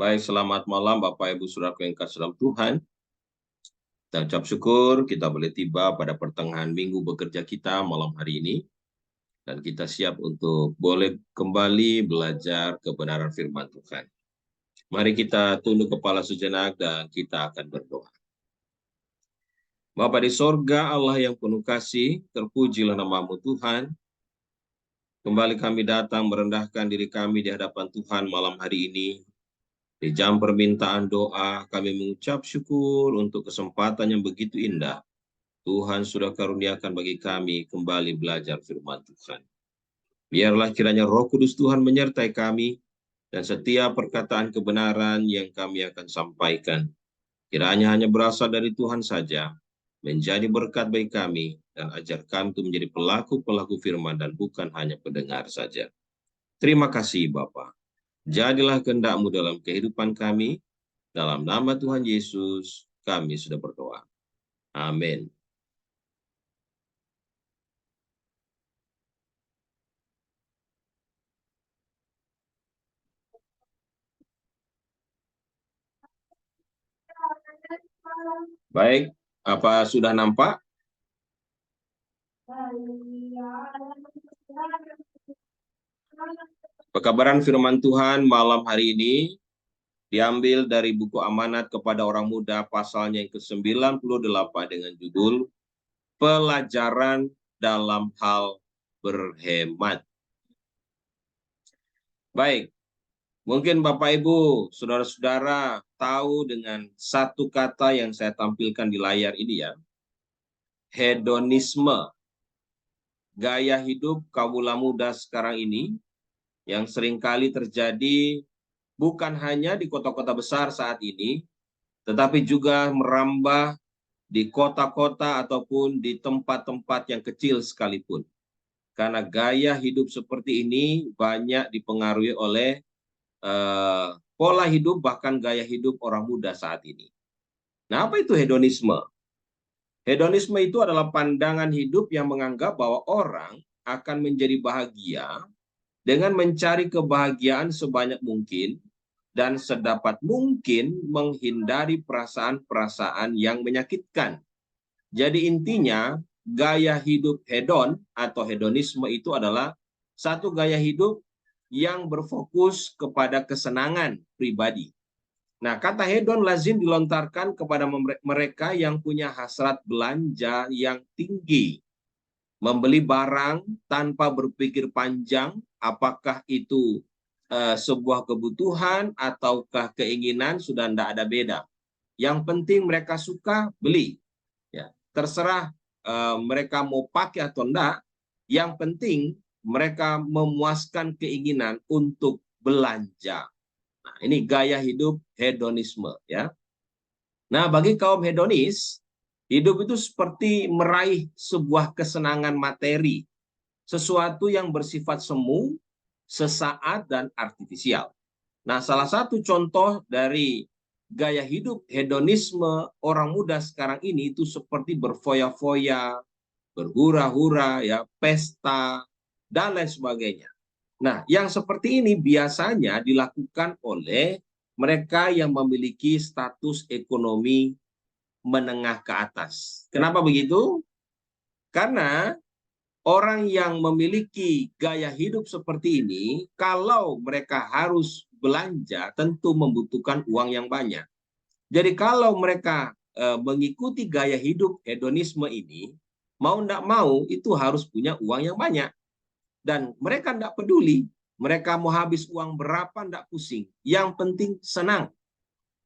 Baik, selamat malam Bapak Ibu Saudaraku yang kasih dalam Tuhan. Dan ucap syukur kita boleh tiba pada pertengahan minggu bekerja kita malam hari ini. Dan kita siap untuk boleh kembali belajar kebenaran firman Tuhan. Mari kita tunduk kepala sejenak dan kita akan berdoa. Bapa di sorga, Allah yang penuh kasih, terpujilah namamu Tuhan. Kembali kami datang merendahkan diri kami di hadapan Tuhan malam hari ini. Di jam permintaan doa, kami mengucap syukur untuk kesempatan yang begitu indah. Tuhan sudah karuniakan bagi kami kembali belajar firman Tuhan. Biarlah kiranya Roh Kudus Tuhan menyertai kami, dan setiap perkataan kebenaran yang kami akan sampaikan, kiranya hanya berasal dari Tuhan saja, menjadi berkat bagi kami, dan ajar kami untuk menjadi pelaku-pelaku firman dan bukan hanya pendengar saja. Terima kasih Bapa. Jadilah kehendak-Mu dalam kehidupan kami. Dalam nama Tuhan Yesus, kami sudah berdoa. Amin. Baik, apa sudah nampak? Pekabaran firman Tuhan malam hari ini diambil dari buku Amanat kepada Orang Muda pasalnya yang ke-98 dengan judul Pelajaran dalam Hal Berhemat. Baik, mungkin Bapak Ibu, saudara-saudara tahu dengan satu kata yang saya tampilkan di layar ini ya, hedonisme. Gaya hidup kaula muda sekarang ini yang seringkali terjadi bukan hanya di kota-kota besar saat ini, tetapi juga merambah di kota-kota ataupun di tempat-tempat yang kecil sekalipun. Karena gaya hidup seperti ini banyak dipengaruhi oleh pola hidup bahkan gaya hidup orang muda saat ini. Nah, apa itu hedonisme? Hedonisme itu adalah pandangan hidup yang menganggap bahwa orang akan menjadi bahagia dengan mencari kebahagiaan sebanyak mungkin dan sedapat mungkin menghindari perasaan-perasaan yang menyakitkan. Jadi intinya gaya hidup hedon atau hedonisme itu adalah satu gaya hidup yang berfokus kepada kesenangan pribadi. Nah, kata hedon lazim dilontarkan kepada mereka yang punya hasrat belanja yang tinggi. Membeli barang tanpa berpikir panjang, apakah itu sebuah kebutuhan ataukah keinginan, sudah tidak ada beda. Yang penting mereka suka, beli. Ya, terserah mereka mau pakai atau enggak, yang penting mereka memuaskan keinginan untuk belanja. Nah, ini gaya hidup hedonisme ya. Nah, bagi kaum hedonis, hidup itu seperti meraih sebuah kesenangan materi, sesuatu yang bersifat semu, sesaat dan artifisial. Nah, salah satu contoh dari gaya hidup hedonisme orang muda sekarang ini itu seperti berfoya-foya, berhura-hura, ya, pesta, dan lain sebagainya. Nah, yang seperti ini biasanya dilakukan oleh mereka yang memiliki status ekonomi menengah ke atas. Kenapa begitu? Karena orang yang memiliki gaya hidup seperti ini, kalau mereka harus belanja, tentu membutuhkan uang yang banyak. Jadi kalau mereka mengikuti gaya hidup hedonisme ini, mau tidak mau itu harus punya uang yang banyak. Dan mereka tidak peduli, mereka mau habis uang berapa tidak pusing. Yang penting senang.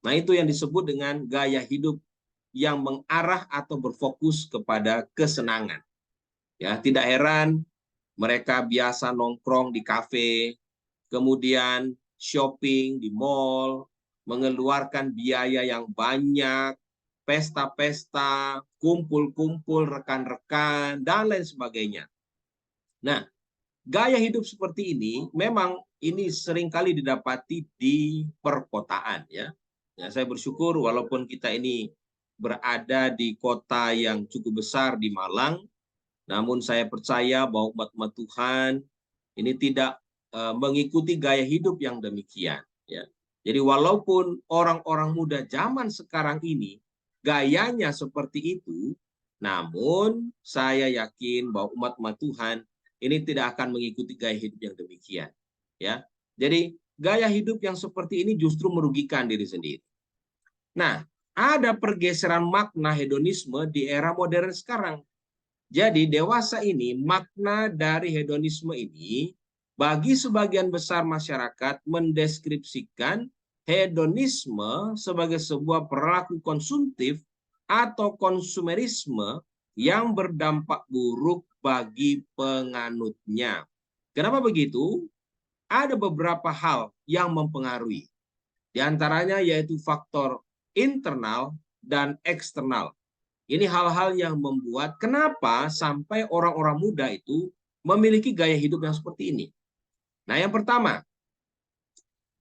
Nah, itu yang disebut dengan gaya hidup yang mengarah atau berfokus kepada kesenangan. Ya, tidak heran mereka biasa nongkrong di kafe, kemudian shopping di mall, mengeluarkan biaya yang banyak, pesta-pesta, kumpul-kumpul rekan-rekan, dan lain sebagainya. Nah, gaya hidup seperti ini memang ini seringkali didapati di perkotaan ya. Ya, saya bersyukur walaupun kita ini berada di kota yang cukup besar di Malang, namun saya percaya bahwa umat-umat Tuhan ini tidak mengikuti gaya hidup yang demikian ya. Jadi walaupun orang-orang muda zaman sekarang ini gayanya seperti itu, namun saya yakin bahwa umat-umat Tuhan ini tidak akan mengikuti gaya hidup yang demikian. Ya, jadi gaya hidup yang seperti ini justru merugikan diri sendiri. Nah, ada pergeseran makna hedonisme di era modern sekarang. Jadi dewasa ini, makna dari hedonisme ini bagi sebagian besar masyarakat mendeskripsikan hedonisme sebagai sebuah perilaku konsumtif atau konsumerisme yang berdampak buruk bagi penganutnya. Kenapa begitu? Ada beberapa hal yang mempengaruhi. Di antaranya yaitu faktor internal dan eksternal. Ini hal-hal yang membuat kenapa sampai orang-orang muda itu memiliki gaya hidup yang seperti ini. Nah, yang pertama,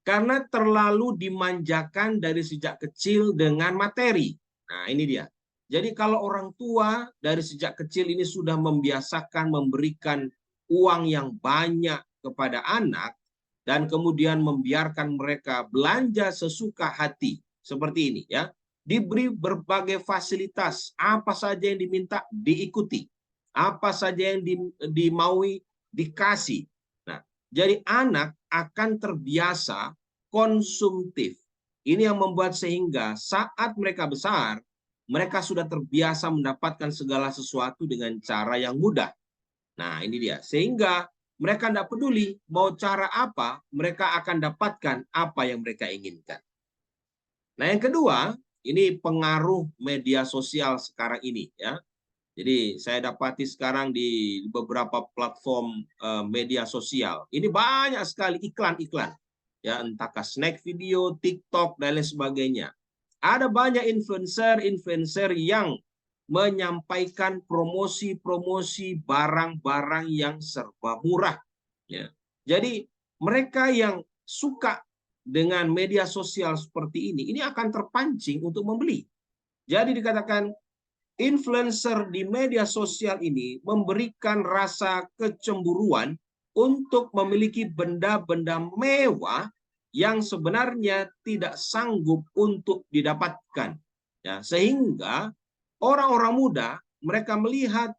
karena terlalu dimanjakan dari sejak kecil dengan materi. Nah, ini dia. Jadi kalau orang tua dari sejak kecil ini sudah membiasakan memberikan uang yang banyak kepada anak dan kemudian membiarkan mereka belanja sesuka hati seperti ini ya. Diberi berbagai fasilitas, apa saja yang diminta diikuti. Apa saja yang dimaui dikasih. Nah, jadi anak akan terbiasa konsumtif. Ini yang membuat sehingga saat mereka besar, mereka sudah terbiasa mendapatkan segala sesuatu dengan cara yang mudah. Nah, ini dia. Sehingga mereka tidak peduli mau cara apa, mereka akan dapatkan apa yang mereka inginkan. Nah, yang kedua, ini pengaruh media sosial sekarang ini ya. Jadi saya dapati sekarang di beberapa platform media sosial, ini banyak sekali iklan-iklan. Ya, entahkah snack video, TikTok, dan lain sebagainya. Ada banyak influencer-influencer yang menyampaikan promosi-promosi barang-barang yang serba murah. Ya. Jadi mereka yang suka dengan media sosial seperti ini akan terpancing untuk membeli. Jadi dikatakan influencer di media sosial ini memberikan rasa kecemburuan untuk memiliki benda-benda mewah yang sebenarnya tidak sanggup untuk didapatkan. Ya, sehingga orang-orang muda mereka melihat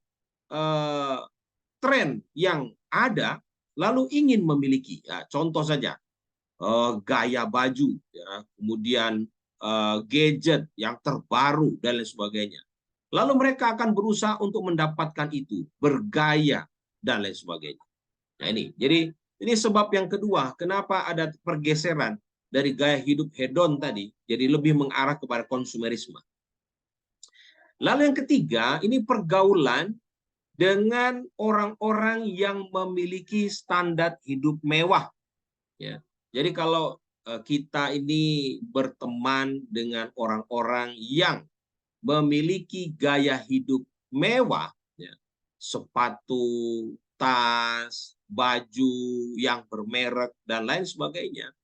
tren yang ada lalu ingin memiliki. Ya, contoh saja gaya baju, ya, kemudian gadget yang terbaru dan lain sebagainya. Lalu mereka akan berusaha untuk mendapatkan itu, bergaya dan lain sebagainya. Nah ini, jadi ini sebab yang kedua, kenapa ada pergeseran dari gaya hidup hedon tadi, jadi lebih mengarah kepada konsumerisme. Lalu yang ketiga, ini pergaulan dengan orang-orang yang memiliki standar hidup mewah. Ya. Jadi kalau kita ini berteman dengan orang-orang yang memiliki gaya hidup mewah, ya, sepatu, tas, baju yang bermerek, dan lain sebagainya.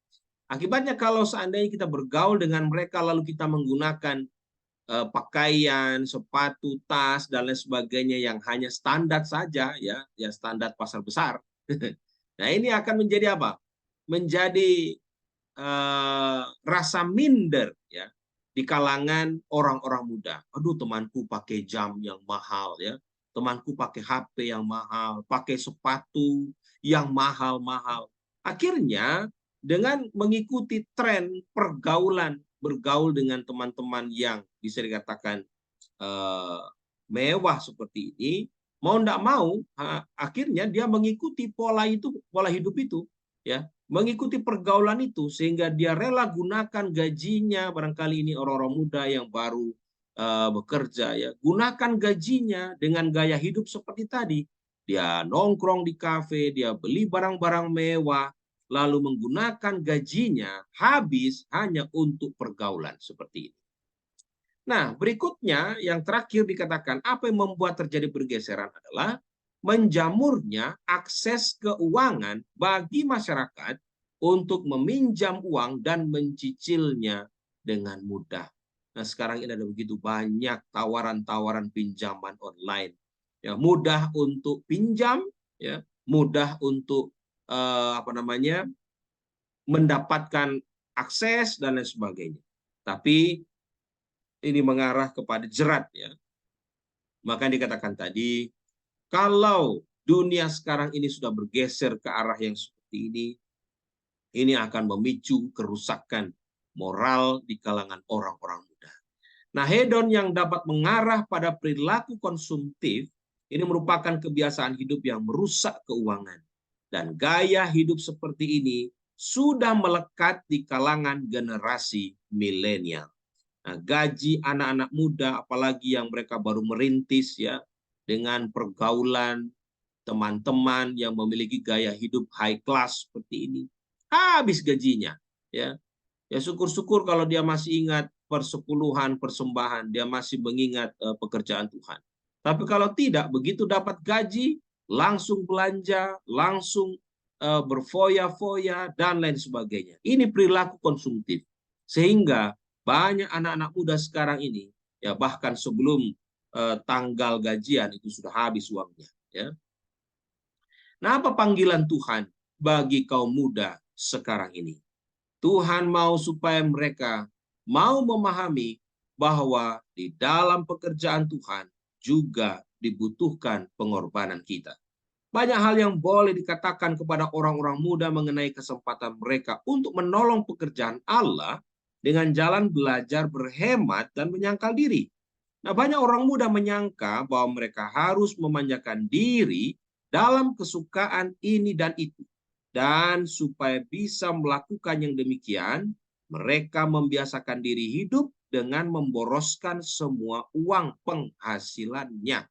Akibatnya kalau seandainya kita bergaul dengan mereka lalu kita menggunakan pakaian, sepatu, tas, dan lain sebagainya yang hanya standar saja, ya standar pasar besar. Nah ini akan menjadi apa? Menjadi rasa minder ya di kalangan orang-orang muda. Aduh, temanku pakai jam yang mahal ya. Temanku pakai HP yang mahal, pakai sepatu yang mahal-mahal. Akhirnya dengan mengikuti tren pergaulan, bergaul dengan teman-teman yang bisa dikatakan mewah seperti ini, mau tidak mau, akhirnya dia mengikuti pola itu, pola hidup itu, ya, mengikuti pergaulan itu sehingga dia rela gunakan gajinya, barangkali ini orang-orang muda yang baru bekerja ya, gunakan gajinya dengan gaya hidup seperti tadi. Dia nongkrong di kafe, dia beli barang-barang mewah, lalu menggunakan gajinya habis hanya untuk pergaulan seperti ini. Nah, berikutnya yang terakhir dikatakan apa yang membuat terjadi pergeseran adalah menjamurnya akses keuangan bagi masyarakat untuk meminjam uang dan mencicilnya dengan mudah. Nah, sekarang ini ada begitu banyak tawaran-tawaran pinjaman online. Ya, mudah untuk pinjam, ya, mudah untuk mendapatkan akses, dan lain sebagainya. Tapi ini mengarah kepada jerat, ya. Maka dikatakan tadi, kalau dunia sekarang ini sudah bergeser ke arah yang seperti ini akan memicu kerusakan moral di kalangan orang-orang muda. Nah, hedon yang dapat mengarah pada perilaku konsumtif ini merupakan kebiasaan hidup yang merusak keuangan. Dan gaya hidup seperti ini sudah melekat di kalangan generasi milenial. Nah, gaji anak-anak muda, apalagi yang mereka baru merintis, ya, dengan pergaulan teman-teman yang memiliki gaya hidup high class seperti ini, habis gajinya, ya. Ya syukur-syukur kalau dia masih ingat persepuluhan, persembahan, dia masih mengingat pekerjaan Tuhan. Tapi kalau tidak, begitu dapat gaji, langsung belanja, langsung berfoya-foya, dan lain sebagainya. Ini perilaku konsumtif. Sehingga banyak anak-anak muda sekarang ini, ya bahkan sebelum tanggal gajian itu sudah habis uangnya. Ya. Nah, apa panggilan Tuhan bagi kaum muda sekarang ini? Tuhan mau supaya mereka mau memahami bahwa di dalam pekerjaan Tuhan juga dibutuhkan pengorbanan kita. Banyak hal yang boleh dikatakan kepada orang-orang muda mengenai kesempatan mereka untuk menolong pekerjaan Allah dengan jalan belajar berhemat dan menyangkal diri. Nah, banyak orang muda menyangka bahwa mereka harus memanjakan diri dalam kesukaan ini dan itu. Dan supaya bisa melakukan yang demikian, mereka membiasakan diri hidup dengan memboroskan semua uang penghasilannya.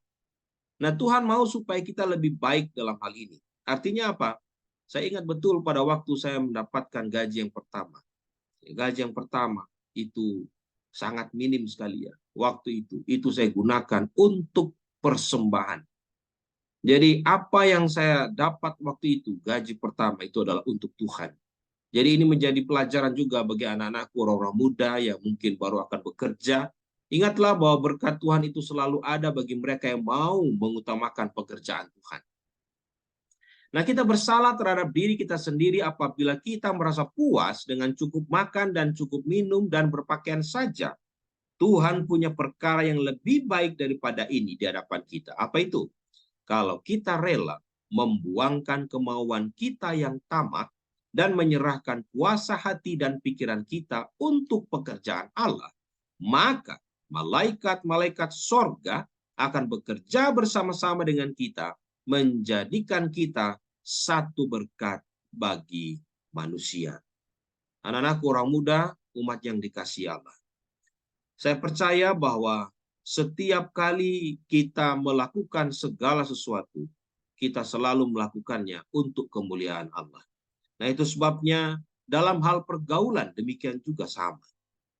Nah, Tuhan mau supaya kita lebih baik dalam hal ini. Artinya apa? Saya ingat betul pada waktu saya mendapatkan gaji yang pertama. Gaji yang pertama itu sangat minim sekali, ya. Waktu itu saya gunakan untuk persembahan. Jadi apa yang saya dapat waktu itu, gaji pertama itu adalah untuk Tuhan. Jadi ini menjadi pelajaran juga bagi anak-anakku, orang-orang muda yang mungkin baru akan bekerja. Ingatlah bahwa berkat Tuhan itu selalu ada bagi mereka yang mau mengutamakan pekerjaan Tuhan. Nah, kita bersalah terhadap diri kita sendiri apabila kita merasa puas dengan cukup makan dan cukup minum dan berpakaian saja. Tuhan punya perkara yang lebih baik daripada ini di hadapan kita. Apa itu? Kalau kita rela membuangkan kemauan kita yang tamak dan menyerahkan kuasa hati dan pikiran kita untuk pekerjaan Allah, maka malaikat-malaikat sorga akan bekerja bersama-sama dengan kita, menjadikan kita satu berkat bagi manusia. Anak-anakku, orang muda, umat yang dikasihi Allah. Saya percaya bahwa setiap kali kita melakukan segala sesuatu, kita selalu melakukannya untuk kemuliaan Allah. Nah, itu sebabnya dalam hal pergaulan demikian juga sama.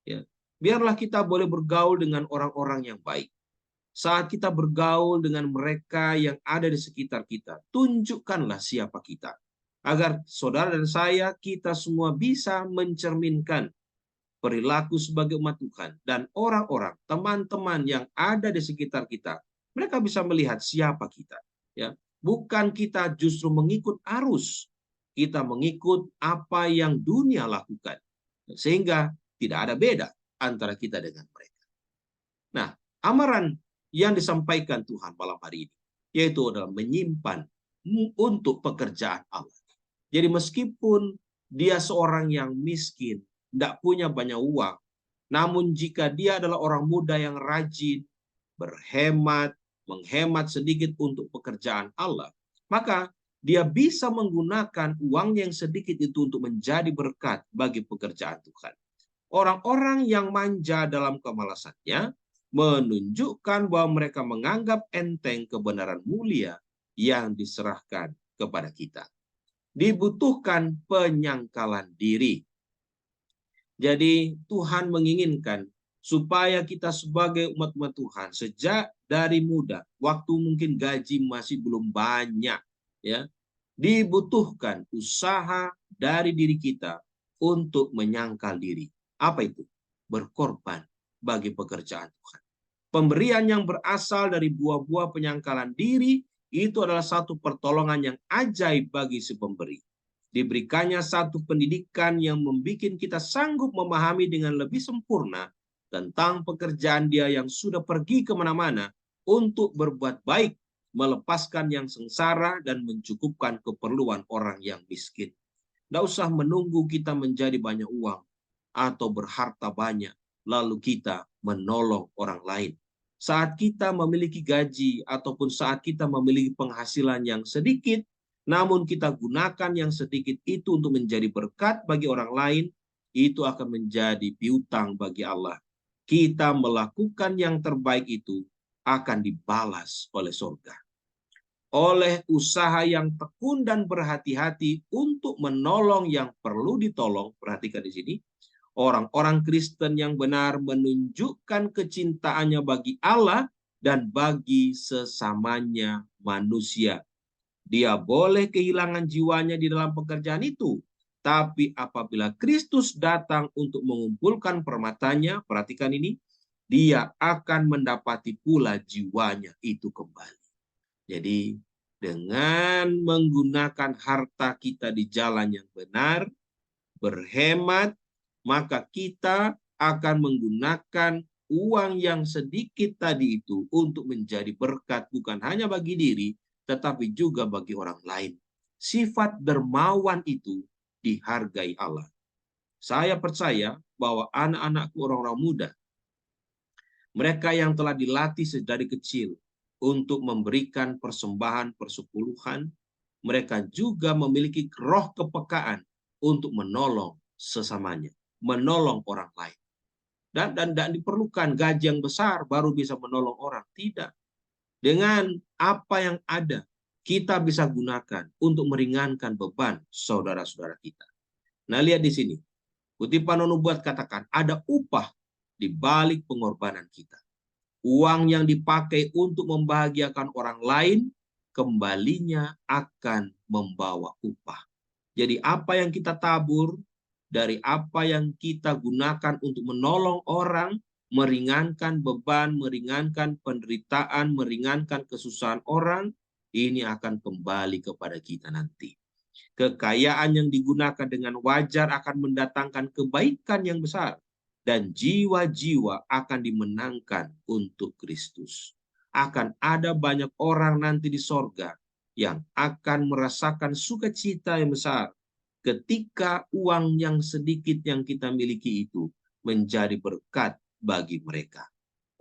Ya. Biarlah kita boleh bergaul dengan orang-orang yang baik. Saat kita bergaul dengan mereka yang ada di sekitar kita, tunjukkanlah siapa kita. Agar saudara dan saya, kita semua bisa mencerminkan perilaku sebagai umat Tuhan, dan orang-orang, teman-teman yang ada di sekitar kita, mereka bisa melihat siapa kita. Ya, bukan kita justru mengikut arus, kita mengikut apa yang dunia lakukan, sehingga tidak ada beda antara kita dengan mereka. Nah, amaran yang disampaikan Tuhan malam hari ini, yaitu adalah menyimpan untuk pekerjaan Allah. Jadi meskipun dia seorang yang miskin, tidak punya banyak uang, namun jika dia adalah orang muda yang rajin, berhemat, menghemat sedikit untuk pekerjaan Allah, maka dia bisa menggunakan uang yang sedikit itu untuk menjadi berkat bagi pekerjaan Tuhan. Orang-orang yang manja dalam kemalasannya menunjukkan bahwa mereka menganggap enteng kebenaran mulia yang diserahkan kepada kita. Dibutuhkan penyangkalan diri. Jadi Tuhan menginginkan supaya kita sebagai umat-umat Tuhan sejak dari muda, waktu mungkin gaji masih belum banyak, ya, dibutuhkan usaha dari diri kita untuk menyangkal diri. Apa itu? Berkorban bagi pekerjaan Tuhan. Pemberian yang berasal dari buah-buah penyangkalan diri itu adalah satu pertolongan yang ajaib bagi si pemberi. diberikannya satu pendidikan yang membuat kita sanggup memahami dengan lebih sempurna tentang pekerjaan Dia yang sudah pergi kemana-mana untuk berbuat baik, melepaskan yang sengsara, dan mencukupkan keperluan orang yang miskin. Tidak usah menunggu kita menjadi banyak uang atau berharta banyak, lalu kita menolong orang lain. Saat kita memiliki gaji ataupun saat kita memiliki penghasilan yang sedikit, namun kita gunakan yang sedikit itu untuk menjadi berkat bagi orang lain, itu akan menjadi piutang bagi Allah. Kita melakukan yang terbaik itu akan dibalas oleh surga. Oleh usaha yang tekun dan berhati-hati untuk menolong yang perlu ditolong, perhatikan di sini, orang-orang Kristen yang benar menunjukkan kecintaannya bagi Allah dan bagi sesamanya manusia. Dia boleh kehilangan jiwanya di dalam pekerjaan itu, tapi apabila Kristus datang untuk mengumpulkan permatanya, perhatikan ini, dia akan mendapati pula jiwanya itu kembali. Jadi dengan menggunakan harta kita di jalan yang benar, berhemat, maka kita akan menggunakan uang yang sedikit tadi itu untuk menjadi berkat bukan hanya bagi diri, tetapi juga bagi orang lain. Sifat dermawan itu dihargai Allah. Saya percaya bahwa anak-anakku, orang-orang muda, mereka yang telah dilatih sedari kecil untuk memberikan persembahan persepuluhan, mereka juga memiliki roh kepekaan untuk menolong sesamanya, menolong orang lain. Dan diperlukan gaji yang besar baru bisa menolong orang. Tidak. Dengan apa yang ada, kita bisa gunakan untuk meringankan beban saudara-saudara kita. Nah, lihat di sini. Kutipan nubuat katakan, ada upah di balik pengorbanan kita. Uang yang dipakai untuk membahagiakan orang lain, kembalinya akan membawa upah. Jadi apa yang kita tabur, dari apa yang kita gunakan untuk menolong orang, meringankan beban, meringankan penderitaan, meringankan kesusahan orang, ini akan kembali kepada kita nanti. Kekayaan yang digunakan dengan wajar akan mendatangkan kebaikan yang besar. Dan jiwa-jiwa akan dimenangkan untuk Kristus. Akan ada banyak orang nanti di sorga yang akan merasakan sukacita yang besar ketika uang yang sedikit yang kita miliki itu menjadi berkat bagi mereka.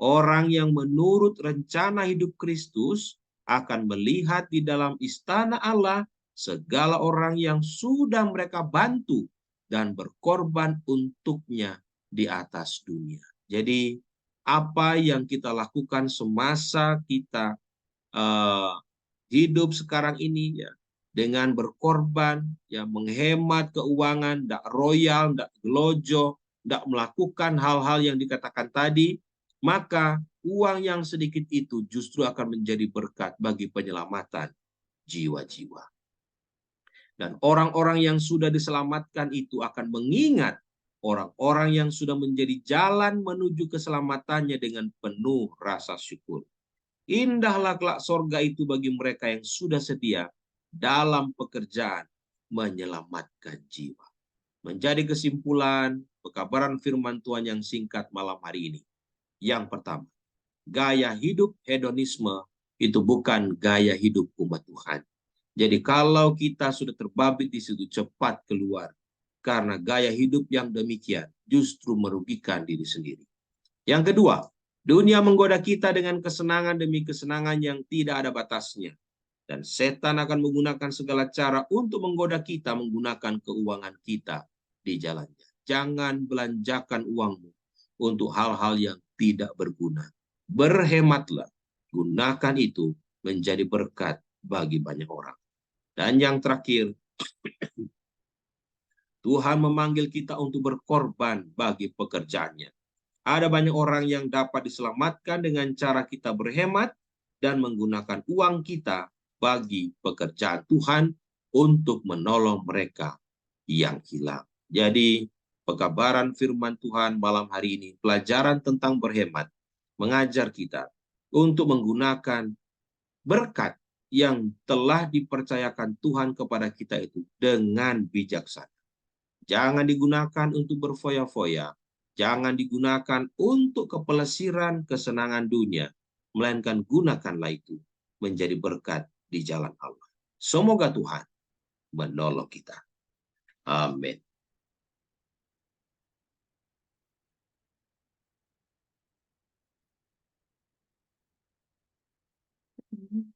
Orang yang menurut rencana hidup Kristus akan melihat di dalam istana Allah segala orang yang sudah mereka bantu dan berkorban untuknya di atas dunia. Jadi apa yang kita lakukan semasa kita hidup sekarang ini ya, dengan berkorban, ya menghemat keuangan, tidak royal, tidak gelojo, tidak melakukan hal-hal yang dikatakan tadi, maka uang yang sedikit itu justru akan menjadi berkat bagi penyelamatan jiwa-jiwa. Dan orang-orang yang sudah diselamatkan itu akan mengingat orang-orang yang sudah menjadi jalan menuju keselamatannya dengan penuh rasa syukur. Indahlah kelak sorga itu bagi mereka yang sudah setia dalam pekerjaan menyelamatkan jiwa. Menjadi kesimpulan pekabaran firman Tuhan yang singkat malam hari ini. Yang pertama, gaya hidup hedonisme itu bukan gaya hidup umat Tuhan. Jadi kalau kita sudah terbabit di situ, cepat keluar. Karena gaya hidup yang demikian justru merugikan diri sendiri. Yang kedua, dunia menggoda kita dengan kesenangan demi kesenangan yang tidak ada batasnya. Dan setan akan menggunakan segala cara untuk menggoda kita menggunakan keuangan kita di jalannya. Jangan belanjakan uangmu untuk hal-hal yang tidak berguna. Berhematlah, gunakan itu menjadi berkat bagi banyak orang. Dan yang terakhir, Tuhan memanggil kita untuk berkorban bagi pekerjaannya. Ada banyak orang yang dapat diselamatkan dengan cara kita berhemat dan menggunakan uang kita bagi pekerjaan Tuhan untuk menolong mereka yang hilang. Jadi, pekabaran firman Tuhan malam hari ini, pelajaran tentang berhemat, mengajar kita untuk menggunakan berkat yang telah dipercayakan Tuhan kepada kita itu dengan bijaksana. Jangan digunakan untuk berfoya-foya. Jangan digunakan untuk kepelesiran kesenangan dunia. Melainkan gunakanlah itu menjadi berkat di jalan Allah. Semoga Tuhan menolong kita. Amin.